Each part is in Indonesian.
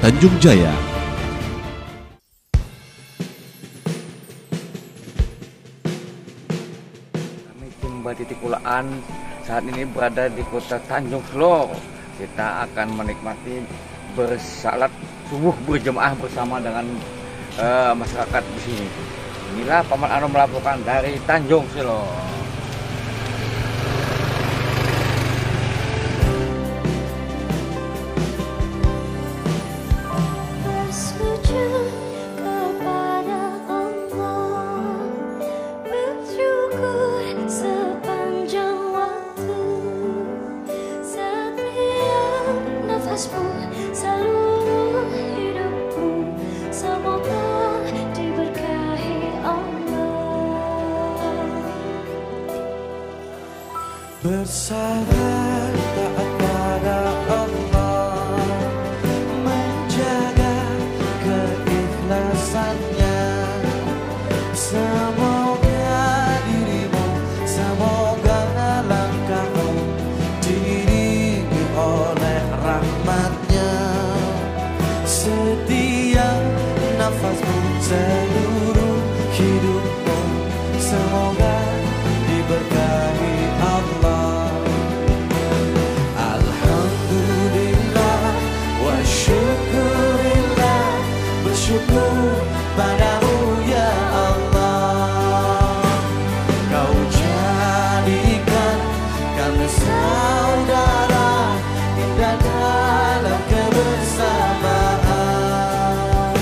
Tanjung Jaya. Kami tim Baditi Kulaan saat ini berada di kota Tanjung Selor. Kita akan menikmati bersalat subuh berjemaah bersama dengan masyarakat di sini. Inilah Paman Ano melaporkan dari Tanjung Selor. Bersabar taat pada Allah, menjaga keikhlasannya. Semoga dirimu, semoga langkahmu diiringi oleh rahmatnya. Setiap nafasmu, seluruh hidupmu, semoga diberkahi Allah. Alhamdulillah wa syukurillah, bersyukur padamu ya Allah. Kau jadikan kami saudara, indah dalam kebersamaan.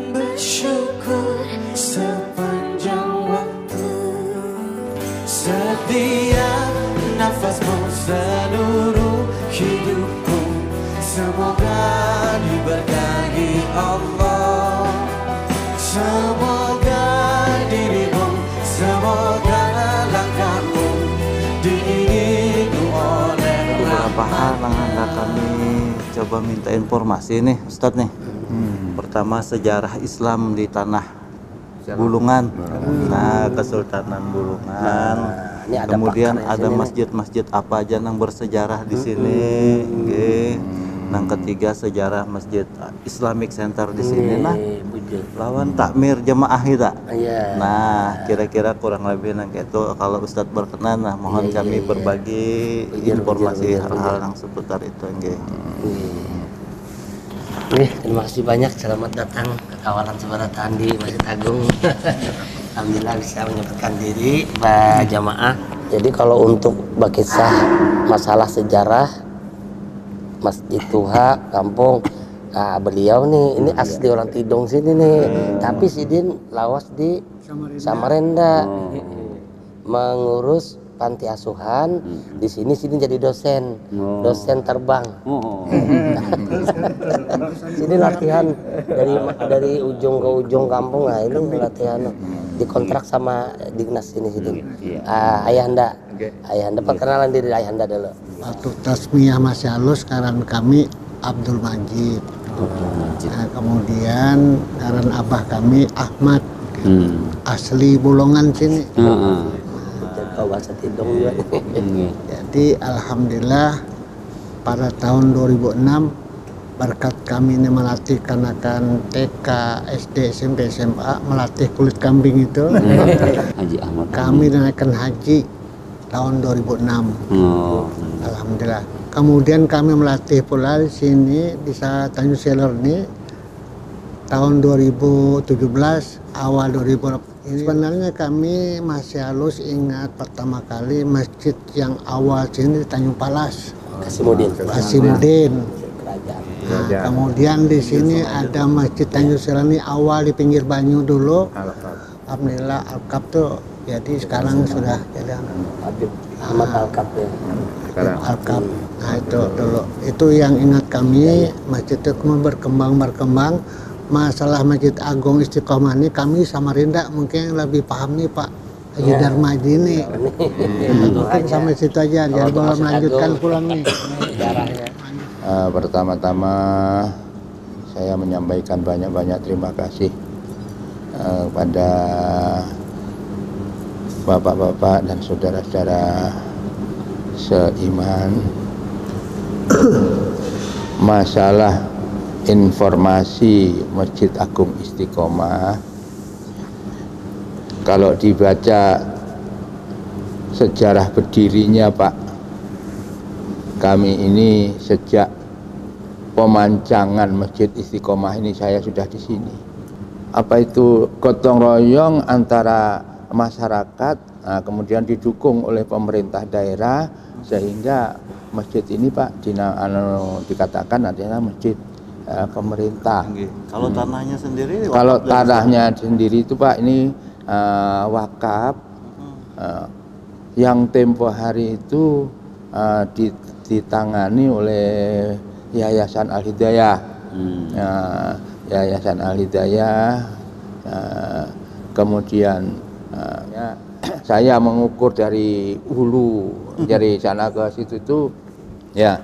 Bersyukur sepanjang waktu, setiap nafasmu, seluruh hidupmu, semoga diberkahi Allah. Semoga dirimu, semoga langkahmu diiringi oleh beberapa hal yang kami coba minta informasi nih Ustadz nih. Pertama, sejarah Islam di tanah Bulungan, nah Kesultanan Bulungan. Kemudian ada masjid-masjid apa aja yang bersejarah di sini. Yang ketiga, sejarah Masjid Islamic Center di sini. Nah, lawan takmir jemaah kita. Nah, kira-kira kurang lebih nang itu. Kalau Ustadz berkenan, nah mohon kami berbagi informasi hal-hal yang seputar itu. Terima kasih banyak. Selamat datang ke kawalan Sebaratan di Masjid Agung. Alhamdulillah bisa menyempatkan diri jamaah. Jadi kalau untuk berkisah masalah sejarah Masjid Tuha kampung, nah beliau nih ini asli orang Tidung sini nih, tapi Sidin lawas di Samarinda, mengurus panti asuhan. Di sini jadi dosen terbang. Sini latihan dari ujung ke ujung kampung. Nah ini latihan dikontrak sama dinas sini. Ayahanda perkenalan diri Ayahanda dulu. Waktu tasmiyah masih halus, sekarang kami Abdul Majid. Nah, kemudian karena abah kami Ahmad, asli Bulungan sini. Bahasa Tidung juga. Jadi alhamdulillah pada tahun 2006 berkat kami ini melatih kanakan TK, SD, SMP, SMA melatih kulit kambing itu. Haji Ahmad. Kami dinaikkan haji tahun 2006. Alhamdulillah. Kemudian kami melatih pula di sini di Tanjung Selor ini tahun 2017 awal 2018. Sebenarnya kami masih halus ingat pertama kali masjid yang awal sini di Tanjung Palas. Kasimudin. Nah, kemudian di sini ada masjid Tanjung Selani awal di pinggir Banyu dulu. Alhamdulillah Alkap tuh jadi sekarang sudah jadi Ahmad Alkap ya. Alkap. Nah itu dulu. Itu yang ingat kami masjid itu berkembang. masalah Masjid Agung Istiqomah ini kami Samarinda mungkin lebih paham nih Pak Haji Darmaji ini. Mungkin sampai situ aja, jadi boleh melanjutkan pulang nih. Pertama-tama saya menyampaikan banyak-banyak terima kasih kepada bapak-bapak dan saudara-saudara seiman. Masalah informasi Masjid Agung Istiqomah, kalau dibaca sejarah berdirinya Pak, kami ini sejak pemancangan Masjid Istiqomah ini saya sudah di sini. Apa itu gotong royong antara masyarakat, kemudian didukung oleh pemerintah daerah, sehingga masjid ini Pak dikatakan adalah masjid pemerintah. Kalau tanahnya sendiri? Kalau tanahnya sendiri itu Pak ini wakaf yang tempo hari itu ditangani oleh Yayasan Al Hidayah. Yayasan Al Hidayah. Kemudian saya mengukur dari hulu, dari sana ke situ itu, ya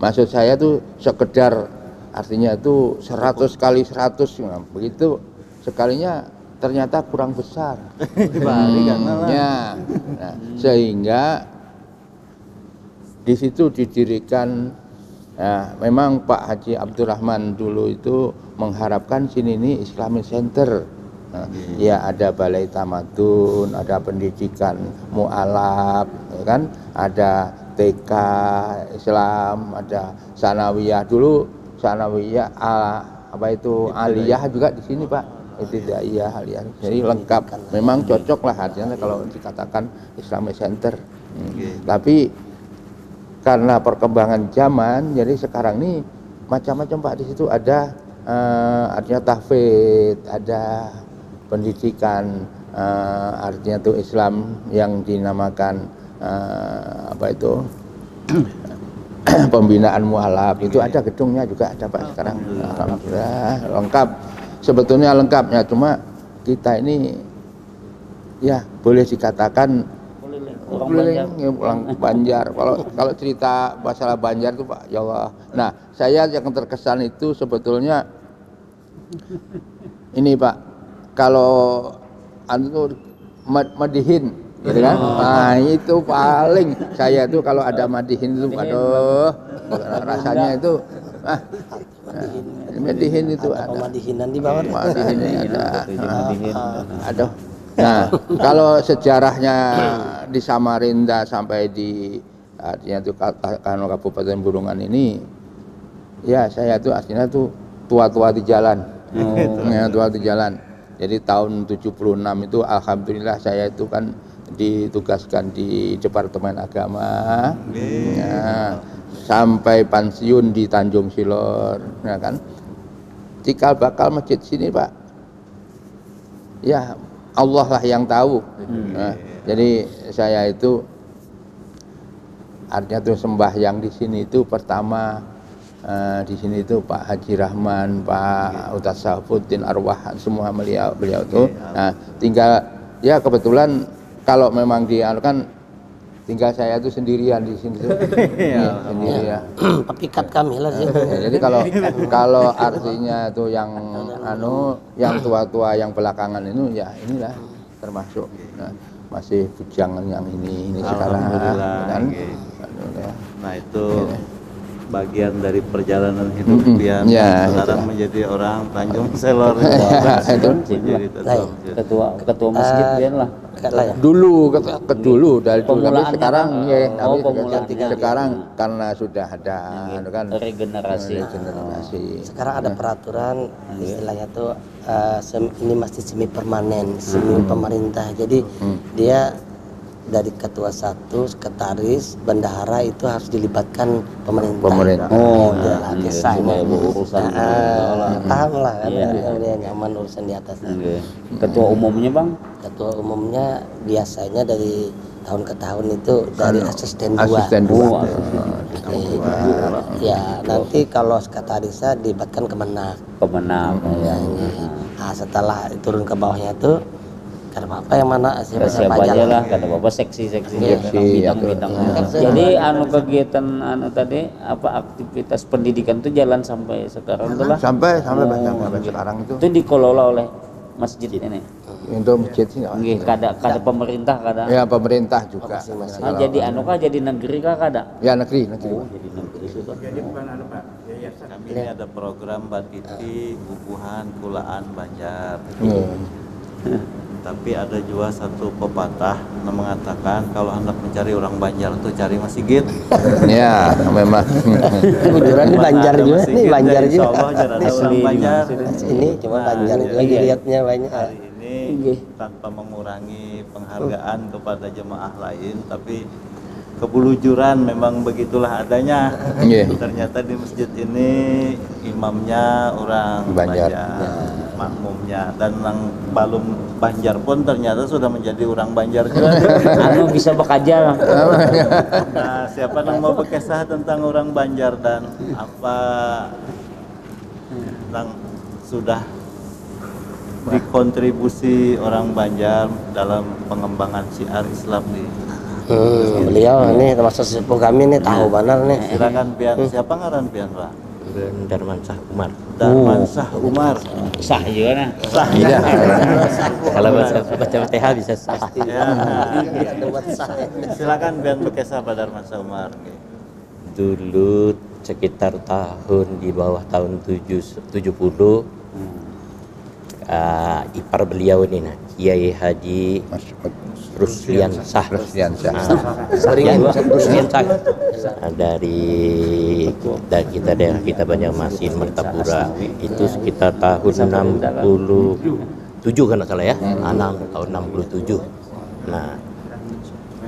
maksud saya tuh sekedar artinya itu 100 kali 100, begitu sekalinya ternyata kurang besar. Nah, sehingga di situ didirikan. Nah, memang Pak Haji Abdurrahman dulu itu mengharapkan sini ini Islamic Center. Nah, ya ada balai tamadun, ada pendidikan mu'alaf, ya kan? Ada TK Islam, ada sanawiyah dulu, sanawiyah apa itu aliyah juga di sini Pak. Ibtidaiyah, aliyah. Jadi lengkap. Memang cocok lah artinya kalau dikatakan Islamic Center. Tapi karena perkembangan zaman, jadi sekarang ini macam-macam Pak, di situ ada artinya tahfidz, ada pendidikan artinya itu Islam yang dinamakan apa itu pembinaan mualaf, itu ada gedungnya juga ada Pak sekarang. Alhamdulillah lengkap, sebetulnya lengkapnya, cuma kita ini ya boleh dikatakan pulang Banjar. Kalau cerita masalah Banjar itu Pak, ya Allah. Nah, saya yang terkesan itu sebetulnya ini Pak, kalau anu madihin, gitu kan? Nah, itu paling saya itu kalau ada madihin itu, aduh, rasanya itu madihin itu ada. Madihinan di bawah. Madihin ada. Aduh. Nah, kalau sejarahnya di Samarinda sampai di artinya itu Kabupaten Bulungan ini, ya saya tuh aslinya tuh tua-tua di jalan. Ya, tua di jalan. Jadi tahun 76 itu alhamdulillah saya itu kan ditugaskan di Departemen Agama. Ya, sampai pensiun di Tanjung Silor, ya kan. Cikal bakal masjid sini Pak, ya Allah lah yang tahu. Nah, jadi saya itu artinya tuh sembahyang di sini itu pertama di sini itu Pak Haji Rahman, Pak Ustaz Safuddin Arwah, semua beliau itu. Nah, tinggal ya kebetulan kalau memang dianukan tinggal saya itu sendirian di sini tuh. Sendirian. Pikat kami lah sih. Jadi kalau artinya itu yang yang tua-tua yang belakangan itu ya inilah termasuk. Nah, masih bujangan yang ini sekarang kan. Nah, itu bagian dari perjalanan hidup biar sekarang menjadi orang Tanjung Selor. Ketua masjid Bian lah. Dulu dari dulu, tapi sekarang ya, sekarang karena sudah ada kan regenerasi. Sekarang ada peraturan istilahnya tuh ini masjid semi permanen, semi pemerintah. Jadi dia dari ketua satu, sekretaris, bendahara itu harus dilibatkan pemerintah. Oh, desanya urusan. Paham lah kan, dia nyaman urusan di atas. Ketua umumnya Bang? Ketua umumnya biasanya dari tahun ke tahun itu dari asisten dua. Ya nanti kalau kata Adisa dilibatkan Kemenak. Kemenang. Ya. Nah, setelah turun ke bawahnya tuh karena apa yang mana Siapa aja lah, kata bapak seksi-seksi bidang-bidang. Jadi anu kegiatan anu tadi apa aktivitas pendidikan itu jalan sampai sekarang tuh lah. Sampai sekarang itu. Itu dikelola oleh masjid ini. Untuk masjid sih nggak. Nggih, kada pemerintah kada. Ya pemerintah juga. Ah, jadi anu kah jadi negeri kah kada? Ya negeri. Oh, jadi negeri juga. Kami ini ada program Batiti Bubuhan Kulaan Banjar. Tapi ada juga satu pepatah yang mengatakan kalau hendak mencari orang Banjar itu cari masjid. Ya memang. Kebetulan di Banjar juga nih, Banjar juga. Insya Allah ada orang Banjar. Ini cuma Banjar juga dilihatnya banyak. Hari ini tanpa mengurangi penghargaan kepada jemaah lain, tapi kebelujuran memang begitulah adanya. Ternyata di masjid ini imamnya orang Banjar, makmumnya, dan yang belum Banjar pun ternyata sudah menjadi orang Banjar juga. Anu bisa bekerja. Nah, siapa yang mau berkisah tentang orang Banjar dan apa yang sudah dikontribusi orang Banjar dalam pengembangan syiar Islam di Beliau ini termasuk sepuh kami nih, tahu benar nih. silakan pian. Siapa ngaran pian Pak? Darman Syah Umar. Darman Syah Umar. Sah juga nah. Sah. Iya. Kalau baca TH bisa sah. Ya. Silakan pian berkisah Pak Darman Syah Umar. Dulu sekitar tahun di bawah tahun 70 ipar beliau ini nah Kiai Haji Ruslian Shah. Ruslian Shah. Ruslian Shah. Dari kita daerah kita Banjarmasin, Martapura itu sekitar tahun 67 kan salah ya. Tahun 67. Nah,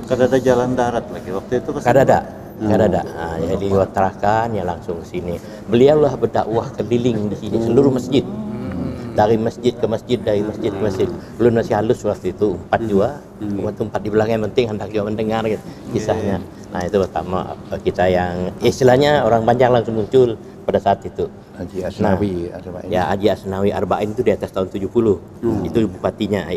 Kada ada jalan darat lagi waktu itu. kada ada. Nah, jadi watrakan ya langsung ke sini. Beliau lah berdakwah keliling di sini seluruh masjid. Dari masjid ke masjid, dari masjid ke masjid. Belum masih halus waktu itu, 4 juga. Waktu 4 di belakang yang penting hendak juga mendengar gitu, kisahnya. Nah itu pertama kita yang istilahnya orang Banjar langsung muncul pada saat itu. Haji Asnawi. Ya Haji Asnawi Arba'in itu di atas tahun 70. Itu bupatinya.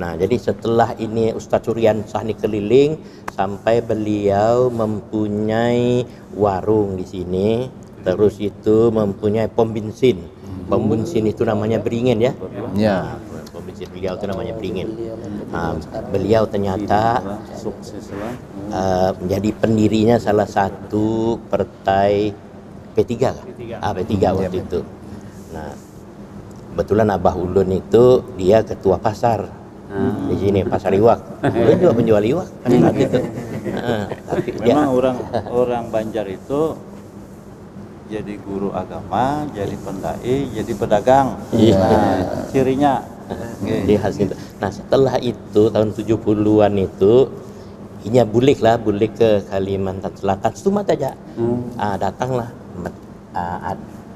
Nah jadi setelah ini Ustadz Suryan Shah ini keliling sampai beliau mempunyai warung di sini. Terus itu mempunyai pom bensin. Pom bensin itu namanya beringin ya. Ya. Pom bensin beliau itu namanya beringin. Nah, beliau ternyata menjadi pendirinya salah satu partai P3 kan? P3 waktu itu. Nah, kebetulan Abah Ulun itu dia ketua pasar di sini, pasar iwak. Ulun juga penjual iwak pada saat itu. Tapi memang orang Banjar itu jadi guru agama, jadi pendai, jadi pedagang. Nah, cirinya. Di hasil. Nah, setelah itu tahun 70-an itu inya bulik ke Kalimantan Selatan. Cuma aja. Datanglah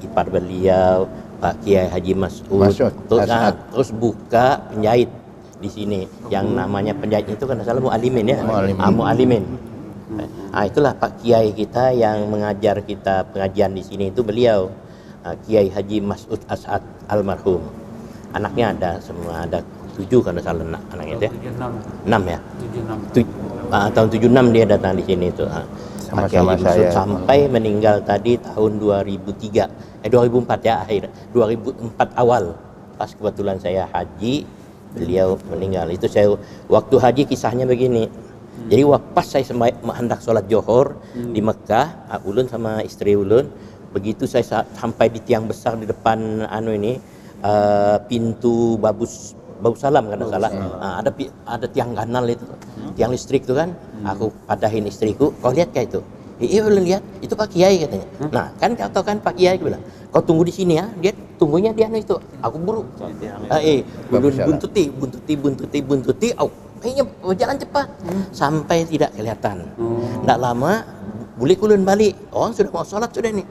ipar beliau Pak Kiai Haji Mas'ud. Terus buka penjahit di sini. Yang namanya penjahit itu kan salah mu'alimin ya. Mu'alimin. Nah, itulah Pak Kiai kita yang mengajar kita pengajian di sini itu beliau Kiai Haji Mas'ud As'ad almarhum. Anaknya ada semua, ada 7 kalau salah anaknya itu ya. 6 ya. 76. Tahun 76 dia datang di sini itu. Pak Kiai Mas'ud sampai meninggal tadi tahun 2004 ya, akhir 2004 awal. Pas kebetulan saya haji, beliau meninggal. Itu saya waktu haji kisahnya begini. Jadi pas saya hendak sholat Johor di Mekah, Ulun sama istri Ulun, begitu saya sampai di tiang besar di depan pintu Babus Salam kan salah. Ada tiang kanal itu, tiang listrik itu kan. Aku padahin istriku, kau lihat kayak itu? Iya Ulun lihat, itu Pak Kiai katanya. Nah kan kau tahu kan Pak Kiai bilang, kau tunggu di sini ya, dia tunggunya dia itu. Aku buru, Ulun buntuti, kayaknya berjalan cepat sampai tidak kelihatan. Tidak lama boleh ulun balik, orang sudah mau sholat sudah nih.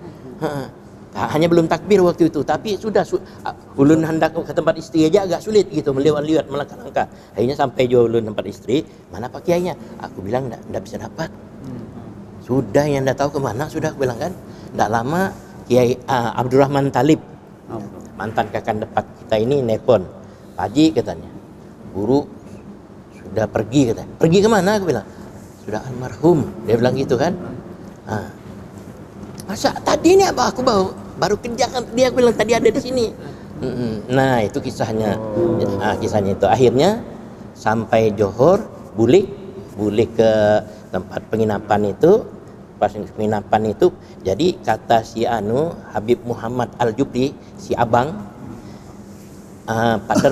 Hanya belum takbir waktu itu, tapi sudah ulun hendak ke tempat istri aja agak sulit gitu, melihat melangkah-langkah. Akhirnya sampai juga ulun tempat istri, mana Pak Kiainya? Aku bilang tidak bisa dapat. Sudah, yang nggak tahu kemana sudah, aku bilang kan. Nggak lama Kiai Abdurrahman Talib, mantan kakak depan kita ini nelpon, Pak Haji katanya, guru sudah pergi katanya. Pergi kemana? Aku bilang sudah almarhum. Dia bilang gitu kan. Masa tadi ini apa aku baru kerja kan, dia bilang tadi ada di sini. Nah itu kisahnya. Kisahnya itu akhirnya sampai Johor, bulik ke tempat penginapan itu. Pas penginapan itu, jadi kata si Habib Muhammad Al-Jubri, si abang, Pak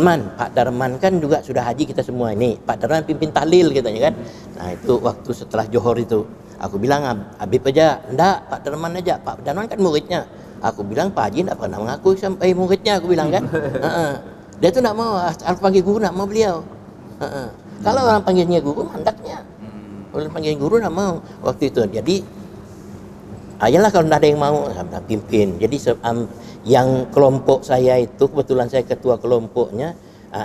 Darman kan juga sudah haji kita semua ini. Pak Darman pimpin tahlil katanya kan. Nah itu waktu setelah Johor itu, aku bilang Habib aja, enggak Pak Darman aja. Pak Darman kan muridnya. Aku bilang Pak Haji enggak pernah mengaku sampai muridnya, aku bilang kan. Dia tuh enggak mau, aku panggil guru enggak mau beliau. Kalau orang panggilnya guru mandaknya. Orang panggil guru enggak mau waktu itu. Jadi ayolah kalau enggak ada yang mau, saya pimpin. Jadi yang kelompok saya itu, kebetulan saya ketua kelompoknya,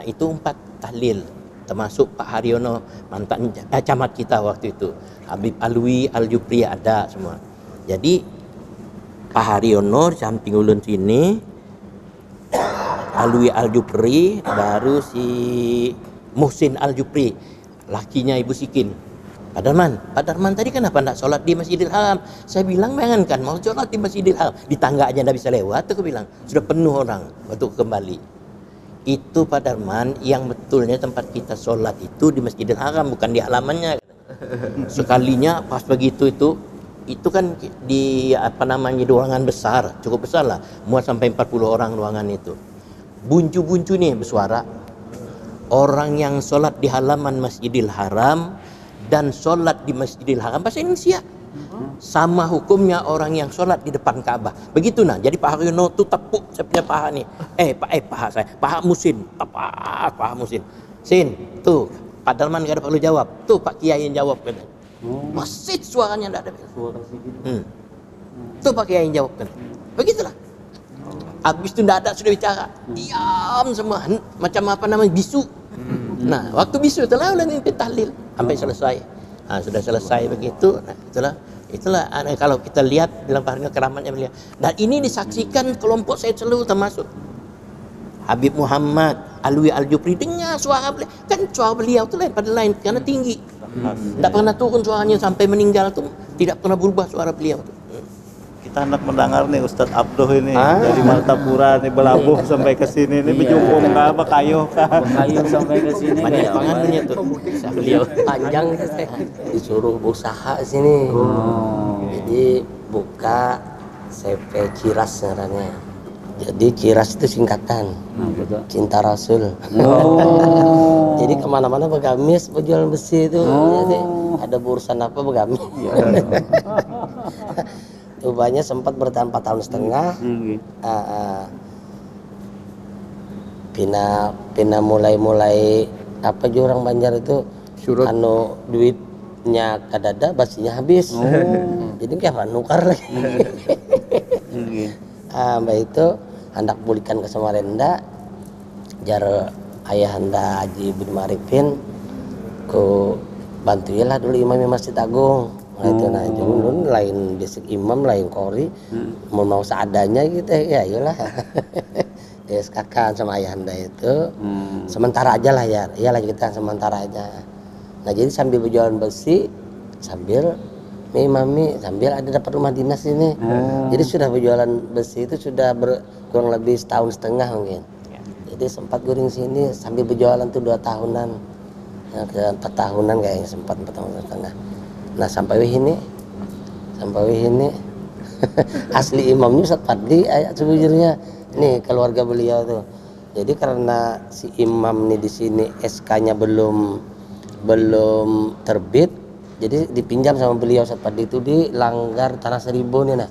itu 4 tahlil. Termasuk Pak Haryono, mantan camat kita waktu itu. Habib Alwi, Al-Jupri ada semua. Jadi Pak Haryono samping ulun sini, Alwi Al-Jupri, baru si Muhsin Al-Jupri, lakinya Ibu Sikin. Pak Darman tadi kenapa enggak sholat di Masjidil Haram? Saya bilang jangan kan, mau sholat di Masjidil Haram. Di tangga aja enggak bisa lewat, aku bilang. Sudah penuh orang waktu kembali. Itu Pak Darman yang betulnya tempat kita sholat itu di Masjidil Haram, bukan di halamannya. Sekalinya pas begitu itu kan di di ruangan besar, cukup besar lah, muat sampai 40 orang ruangan itu. Buncu-buncu nih bersuara. Orang yang sholat di halaman Masjidil Haram dan sholat di Masjidil Haram bahasa Indonesia sama hukumnya orang yang sholat di depan Ka'bah. Begitu nah. Jadi Pak Haryono tuh tepuk saya punya paha nih. Paha saya, paha Musin, paha Musin. Sin, tuh Pak Darman gak ada perlu jawab. Tuh Pak Kiai yang jawab kan. Masih suaranya enggak ada. Tuh Pak Kiai yang jawab kan. Begitulah. Habis itu enggak ada sudah bicara. Diam semua macam bisu. Nah, waktu bisu itulah ulang mimpi tahlil sampai selesai. Sudah selesai begitu. Nah, itulah kalau kita lihat dalam paharnya keramatnya beliau. Dan ini disaksikan kelompok saya seluruh termasuk Habib Muhammad Alwi Al-Jupri, dengar suara beliau. Kan suara beliau itu lain pada lain karena tinggi. Tidak pernah turun suaranya sampai meninggal tuh, tidak pernah berubah suara beliau tuh. Kita hendak mendengar nih Ustadz Abduh ini dari Martapura nih belabuh sampai ke sini nih berjumpa apa kayu sampai ke sini banyak pangannya tuh. Beliau Panjang disuruh usaha sini. Jadi buka CP Ciras sebenarnya. Jadi Ciras itu singkatan Cinta Rasul. Jadi kemana-mana begamis, berjualan besi itu. Jadi ada urusan apa begamis. Rupanya sempat bertahan 4 tahun setengah. Pina mulai apa jurang Banjar itu surut. Duitnya kadada basinya habis. Jadi kayak nukar lagi. Mbak itu hendak pulihkan ke Samarinda, jar ayah anda Haji bin Marifin ku bantuilah dulu imam Masjid Agung. Nah itu dulu lain basic imam, lain kori, mau seadanya gitu ya, iyalah. SKK sama ayah anda itu sementara aja lah ya, iyalah kita sementara aja. Nah jadi sambil berjualan besi, sambil mami sambil ada dapat rumah dinas ini. Jadi sudah berjualan besi itu sudah kurang lebih 1,5 tahun mungkin. Jadi sempat guring sini sambil berjualan tuh 2 tahunan, 4 tahunan kayaknya sempat 4,5 tahun. Nah sampai ini asli imamnya Ustadz Fadli sejujurnya nih keluarga beliau tuh. Jadi karena si imam nih di sini SK-nya belum terbit, jadi dipinjam sama beliau Ustadz Fadli itu di Langgar Tanah Seribu nih nah.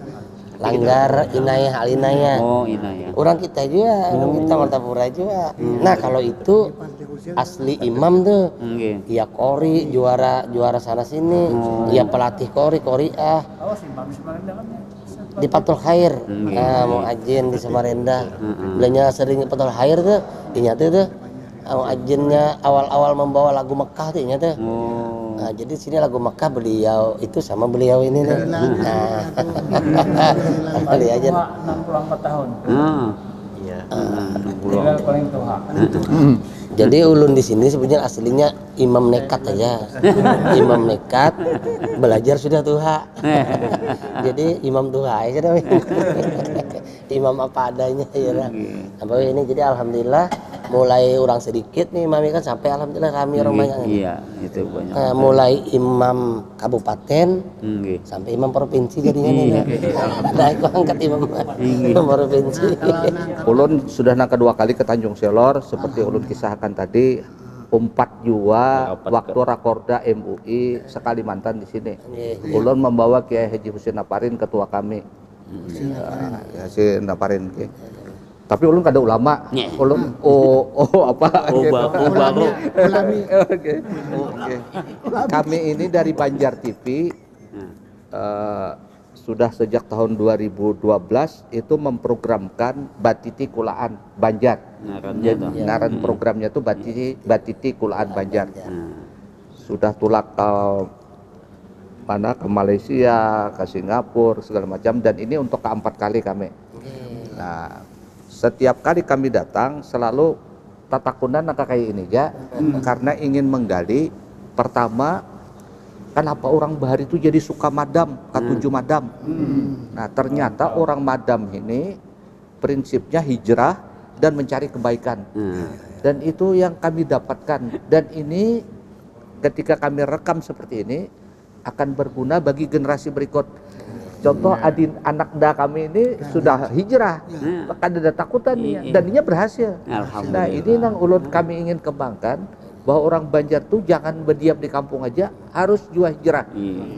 Langgar Inayah Al-Inayah. Inayah. Orang kita juga, orang kita Martapura juga. Nah kalau itu asli imam tuh, ya kori juara sana sini, ya pelatih kori di Patul Khair, mau ajin di Samarinda, belinya sering Patul Khair tuh, dinyata tuh, mau ajinnya awal-awal membawa lagu Mekah tuh, nyata. Nah, jadi sini lagu Mekah beliau itu sama beliau ini nih. Nah, kali aja. 64 tahun. Iya. Tinggal paling tua. Jadi ulun di sini sebenarnya aslinya imam nekat aja. Imam nekat belajar sudah tua. Jadi imam tua aja dah. Imam apa adanya ya lah. Apa ini jadi alhamdulillah mulai orang sedikit nih imam kan sampai alhamdulillah kami orang banyak. Iya, itu banyak. Mulai imam kabupaten sampai imam provinsi jadinya nih. Nah, aku angkat imam provinsi. Ulun sudah nang kedua kali ke Tanjung Selor seperti ulun kisahkan tadi. 4 jua waktu rakorda MUI sekalimantan di sini. Ulun membawa Kiai Haji Husin Naparin ketua kami. Husin Naparin. Tapi ulun kada ulama. Ulun apa? Baru. Oke. Kami ini dari Banjar TV sudah sejak tahun 2012 itu memprogramkan Batiti Kulaan Banjar. Ngaran programnya itu Batiti Kulaan Banjar. Sudah tulak ke mana, ke Malaysia, ke Singapura segala macam, dan ini untuk keempat kali kami. Nah, setiap kali kami datang selalu tatakunan kayak ini ya, karena ingin menggali pertama kenapa orang Bahari itu jadi suka madam, ketujuh madam. Nah, ternyata orang madam ini prinsipnya hijrah dan mencari kebaikan. Dan itu yang kami dapatkan. Dan ini ketika kami rekam seperti ini akan berguna bagi generasi berikut. Contoh anak da kami ini sudah hijrah, kada ada takutan dan dia berhasil. Nah, ini yang ulun kami ingin kembangkan, bahwa orang Banjar tuh jangan berdiam di kampung aja, harus juga hijrah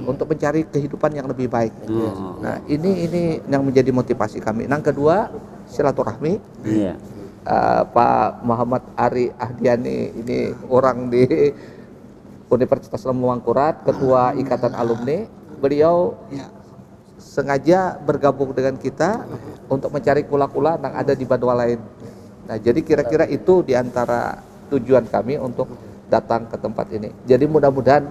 untuk mencari kehidupan yang lebih baik. Nah, ini yang menjadi motivasi kami. Yang kedua, silaturahmi. Pak Muhammad Ari Ahdiani ini orang di Universitas Lembang Mangkurat, ketua Ikatan Alumni. Beliau sengaja bergabung dengan kita untuk mencari kula-kula yang ada di Badua lain. Nah, jadi kira-kira itu diantara tujuan kami untuk datang ke tempat ini. Jadi mudah-mudahan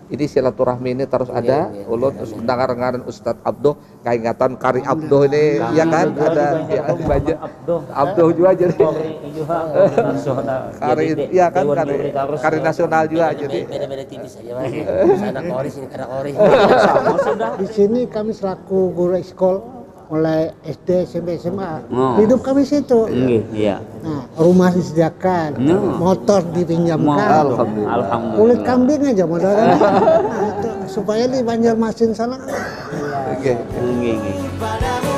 ini silaturahmi ini terus ada. Ulun mendengar ngaran Ustadz Abduh, keingatan Kari Abduh ini, ya kan ada banyak Abduh juga jadi Kari, ya kan Kari nasional juga jadi. Beda-beda tipis aja mas. Sana koris ini kada koris. Di sini kami selaku guru ekskul mulai SD, SMP, SMA, hidup kami situ. Nah, rumah disediakan, motor dipinjamkan, kulit kambing aja modal. Nah, itu supaya di Banjarmasin sana. Padamu